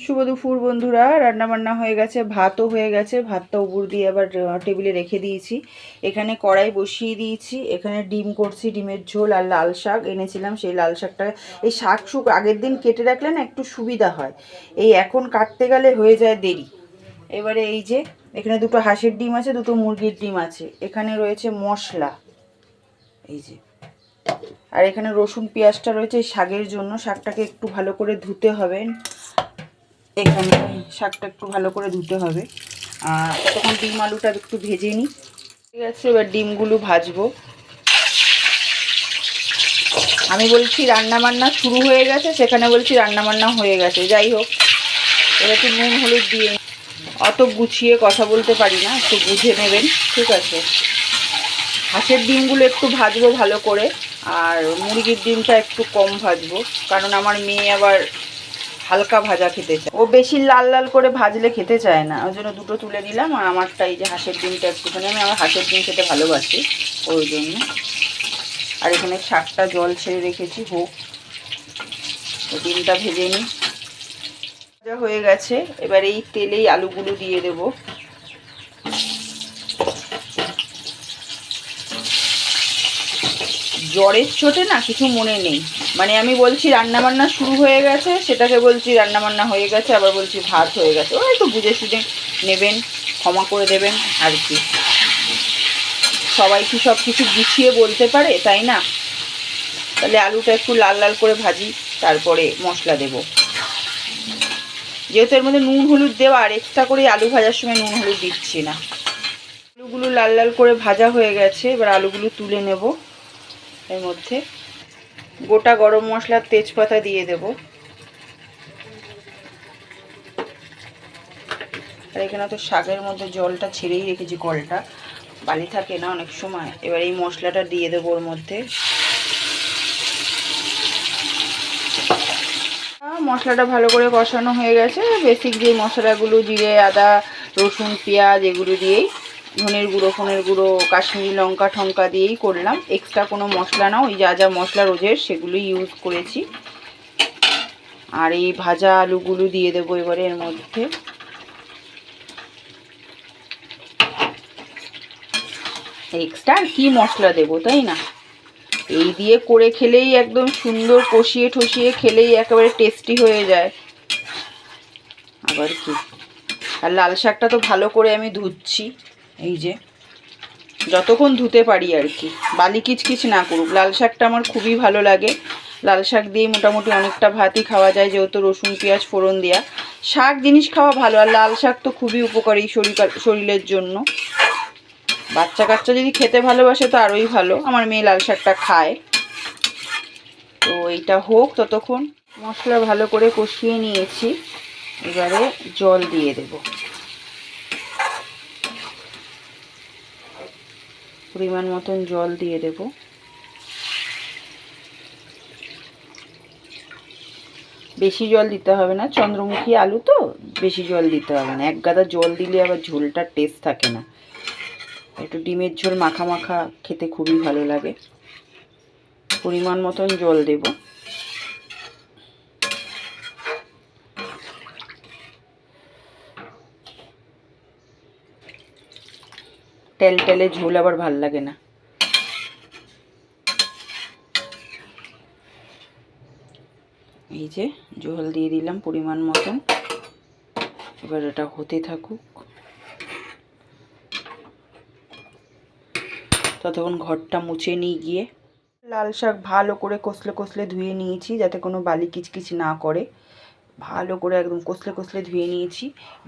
শুভ দুপুর বন্ধুরা। রান্না বান্না হয়ে গেছে, ভাতও হয়ে গেছে। ভাতটা উপর দিয়ে আবার টেবিলে রেখে দিয়েছি। এখানে কড়াই বসিয়ে দিয়েছি। এখানে ডিম করছি, ডিমের ঝোল আর লাল শাক এনেছিলাম। সেই লাল শাকটা, এই শাক আগের দিন কেটে রাখলে না একটু সুবিধা হয়, এই এখন কাটতে গেলে হয়ে যায় দেরি। এবারে এই যে এখানে দুটো হাঁসের ডিম আছে, দুটো মুরগির ডিম আছে। এখানে রয়েছে মশলা, এই যে, আর এখানে রসুন পেঁয়াজটা রয়েছে শাকের জন্য। শাকটাকে একটু ভালো করে ধুতে হবে, এখানে শাকটা একটু ভালো করে ধুতে হবে। আর তখন ডিম আলুটা একটু ভেজে নিই। ঠিক আছে, এবার ডিমগুলো ভাজবো। আমি বলছি রান্নাবান্না শুরু হয়ে গেছে, সেখানে বলছি রান্নাবান্না হয়ে গেছে। যাই হোক, এবার একটু নুন হলুদ দিয়ে, অত গুছিয়ে কথা বলতে পারি না, একটু বুঝে নেবেন, ঠিক আছে। হাঁসের ডিমগুলো একটু ভাজবো ভালো করে, আর মুরগির ডিমটা একটু কম ভাজবো, কারণ আমার মেয়ে আবার হালকা ভাজা খেতে চায়, ও বেশি লাল লাল করে ভাজলে খেতে চায় না। ওই জন্য দুটো তুলে নিলাম। আর আমারটা এই যে হাঁসের ডিমটা একটুখানি, আমি আমার হাঁসের ডিম খেতে ভালোবাসি, ওই জন্য। আর এখানে শাকটা জল ছেড়ে রেখেছি, হোক, ডিমটা ভেজে নিই। ভাজা হয়ে গেছে, এবার এই তেলেই আলুগুলো দিয়ে দেবো। জ্বরের চোটে না কিছু মনে নেই, মানে আমি বলছি রান্নাবান্না শুরু হয়ে গেছে, সেটাকে বলছি রান্নাবান্না হয়ে গেছে, আবার বলছি ভাত হয়ে গেছে। ও একটু বুঝে সুঝে নেবেন, ক্ষমা করে দেবেন আর কি। সবাই কি সব কিছু গুছিয়ে বলতে পারে, তাই না? তাহলে আলুটা একটু লাল লাল করে ভাজি, তারপরে মশলা দেব। যেহেতু এর মধ্যে নুন হলুদ দেওয়া, আর এক্সট্রা করে আলু ভাজার সময় নুন হলুদ দিচ্ছি না। আলুগুলো লাল লাল করে ভাজা হয়ে গেছে, এবার আলুগুলো তুলে নেব। এর মধ্যে গোটা গরম মশলার তেজপাতা দিয়ে দেব। আর এখানে তো শাকের মধ্যে জলটা ছেড়েই রেখেছি, কলটা বালি থাকে না অনেক সময়। এবার এই মশলাটা দিয়ে দেবো ওর মধ্যে। মশলাটা ভালো করে কষানো হয়ে গেছে। বেসিক যে মশলাগুলো, জিরে আদা রসুন পেঁয়াজ, এগুলো দিয়েই, ধনের গুঁড়ো ফোনের গুঁড়ো কাশ্মীরি লঙ্কা ঠঙ্কা দিয়েই করলাম। এক্সট্রা কোনো মশলা না, ওই যা যা মশলা রোজের সেগুলোই ইউজ করেছি। আর এই ভাজা আলুগুলো দিয়ে দেবো এবারে এর মধ্যে। এক্সট্রা আর কি মশলা দেবো, তাই না? এই দিয়ে করে খেলেই একদম সুন্দর, কষিয়ে ঠসিয়ে খেলেই একেবারে টেস্টি হয়ে যায়, আবার কি। আর লাল শাকটা তো ভালো করে আমি ধুচ্ছি, এই যে, যতক্ষণ ধুতে পারি আর কি, বালি কিচকিচ না করুক। লাল শাকটা আমার খুবই ভালো লাগে। লাল শাক দিয়ে মোটামুটি অনেকটা ভাতই খাওয়া যায়, যেহেতু রসুন পেঁয়াজ ফোড়ন দেওয়া। শাক জিনিস খাওয়া ভালো, আর লাল শাক তো খুবই উপকারী শরীরের জন্য। বাচ্চা কাচ্চা যদি খেতে ভালোবাসে তো আরোই ভালো। আমার মেয়ে লাল শাকটা খায়। তো এইটা হোক ততক্ষণ। মশলা ভালো করে কষিয়ে নিয়েছি, এবারে জল দিয়ে দেব। পরিমাণ মতন জল দিয়ে দেব। বেশি জল দিতে হবে না, চন্দ্রমুখী আলু তো, বেশি জল দিতে হবে না। এক গাদা জল দিলে আবার ঝোলটার টেস্ট থাকে না। একটু ডিমের ঝোল মাখা মাখা খেতে খুবই ভালো লাগে। পরিমাণ মতন জল দেব। টেলটেলে ঝোল আবার ভাল লাগে না। এই যে জল দিয়ে দিলাম পরিমাণ মতন। এবার এটা হতে থাকুক, ততক্ষণ ঘরটা মুছে নিয়ে গিয়ে। লাল শাক ভালো করে কষলে কষলে ধুয়ে নিয়েছি, যাতে কোনো বালি কিচকিচ না করে। ভালো করে একদম কষলে কষলে ধুয়ে নিয়েছি।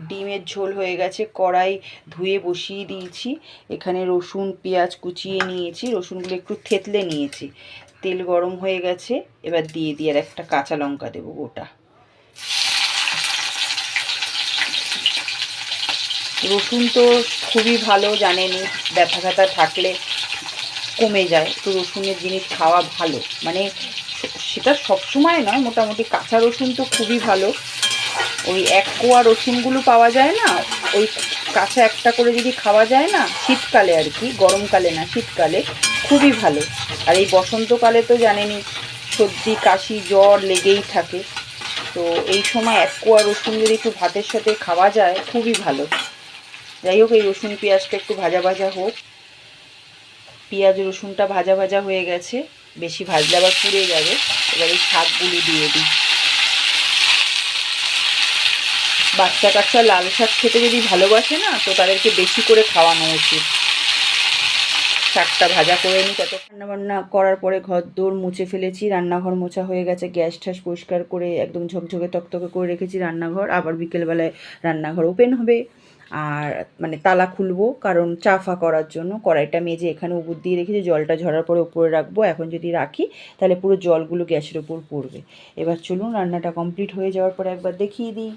ডিমের ঝোল হয়ে গেছে, কড়াই ধুয়ে বসিয়ে দিয়েছি। এখানে রসুন পেঁয়াজ কুচিয়ে নিয়েছি, রসুনগুলো একটু থেতলে নিয়েছি। তেল গরম হয়ে গেছে, এবার দিয়ে আর একটা কাঁচা লঙ্কা দেবো গোটা। রসুন তো খুবই ভালো, জানেনই, ব্যথা ব্যথা থাকলে কমে যায়। তো রসুনের জিনিস খাওয়া ভালো, মানে সেটা সবসময় নয়, মোটামুটি কাঁচা রসুন তো খুবই ভালো। ওই এক কোয়া রসুনগুলো পাওয়া যায় না, ওই কাঁচা একটা করে যদি খাওয়া যায় না, শীতকালে আর কি, গরমকালে না, শীতকালে খুবই ভালো। আর এই বসন্তকালে তো জানেনই, সর্দি কাশি জ্বর লেগেই থাকে। তো এই সময় 1 কোয়া রসুন যদি একটু ভাতের সাথে খাওয়া যায় খুবই ভালো। যাই হোক, এই রসুন পেঁয়াজটা একটু ভাজা ভাজা হোক। পেঁয়াজ রসুনটা ভাজা ভাজা হয়ে গেছে, বেশি ভাজলে আবার পুড়ে যাবে। এবার এই শাকগুলো দিয়ে দিই। বাচ্চা কাচ্চা লাল শাক খেতে যদি ভালোবাসে না, তো তাদেরকে বেশি করে খাওয়ানো উচিত। শাকটা ভাজা করে নিই। তত রান্নাবান্না করার পরে ঘর দোর মুছে ফেলেছি, রান্নাঘর মোছা হয়ে গেছে, গ্যাস ট্যাস পরিষ্কার করে একদম ঝকঝকে তকতকে করে রেখেছি রান্নাঘর। আবার বিকেলবেলায় রান্নাঘর ওপেন হবে, আর মানে তালা খুলবো, কারণ চা ফা করার জন্য। কড়াইটা মেজে এখানে উপর দিয়ে রেখেছি, জলটা ঝরার পরে উপরে রাখবো। এখন যদি রাখি তাহলে পুরো জলগুলো গ্যাসের উপর পড়বে। এবার চলুন রান্নাটা কমপ্লিট হয়ে যাওয়ার পরে একবার দেখিয়ে দিই।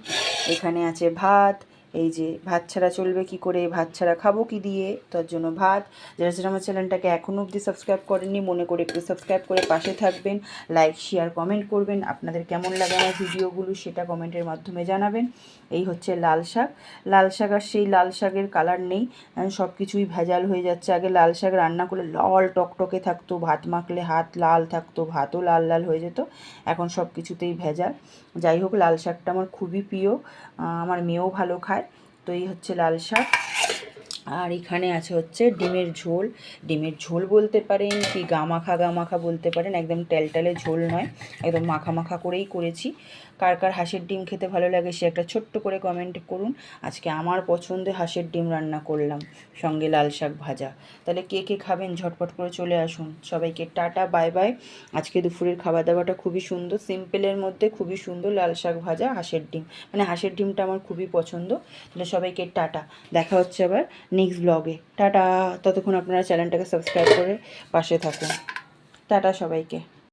এখানে আছে ভাত, এই যে ভাত ছাড়া চলবে কি করে, ভাত ছাড়া খাবো কি দিয়ে, তার জন্য ভাত। যারা যারা আমার চ্যানেলটাকে এখনও অবধি সাবস্ক্রাইব করেননি, মনে করে একটু সাবস্ক্রাইব করে পাশে থাকবেন, লাইক শেয়ার কমেন্ট করবেন। আপনাদের কেমন লাগে আমার ভিডিওগুলো সেটা কমেন্টের মাধ্যমে জানাবেন। এই হচ্ছে লাল শাক। লাল শাক আর সেই লাল শাকের কালার নেই, সব কিছুই ভেজাল হয়ে যাচ্ছে। আগে লাল শাক রান্না করলে লাল টকটকে থাকতো, ভাত মাখলে হাত লাল থাকতো, ভাতও লাল লাল হয়ে যেত। এখন সব কিছুতেই ভেজাল। যাই হোক, লাল শাকটা আমার খুবই প্রিয়, আমার মেয়েও ভালো খায়। তো এই হচ্ছে লাল শাক। আর এখানে আছে হচ্ছে ডিমের ঝোল। ডিমের ঝোল বলতে পারেন কি গামাখা বলতে পারেন, একদম টেলটেলে ঝোল নয়, একদম মাখা মাখা করেই করেছি। কার কার হাঁসের ডিম খেতে ভালো লাগে সে একটা ছোট্ট করে কমেন্ট করুন। আজকে আমার পছন্দে হাঁসের ডিম রান্না করলাম, সঙ্গে লাল শাক ভাজা। তাহলে কে কে খাবেন ঝটপট করে চলে আসুন। সবাইকে টাটা, বাই বাই। আজকে দুপুরের খাওয়া দাওয়াটা খুবই সুন্দর, সিম্পলের মধ্যে খুবই সুন্দর, লাল শাক ভাজা, হাঁসের ডিম। মানে হাঁসের ডিমটা আমার খুবই পছন্দ। তাহলে সবাইকে টাটা, দেখা হচ্ছে আবার নেক্সট ব্লগে। টাটা। ততক্ষণ আপনারা চ্যানেলটাকে সাবস্ক্রাইব করে পাশে থাকুন। টাটা সবাইকে।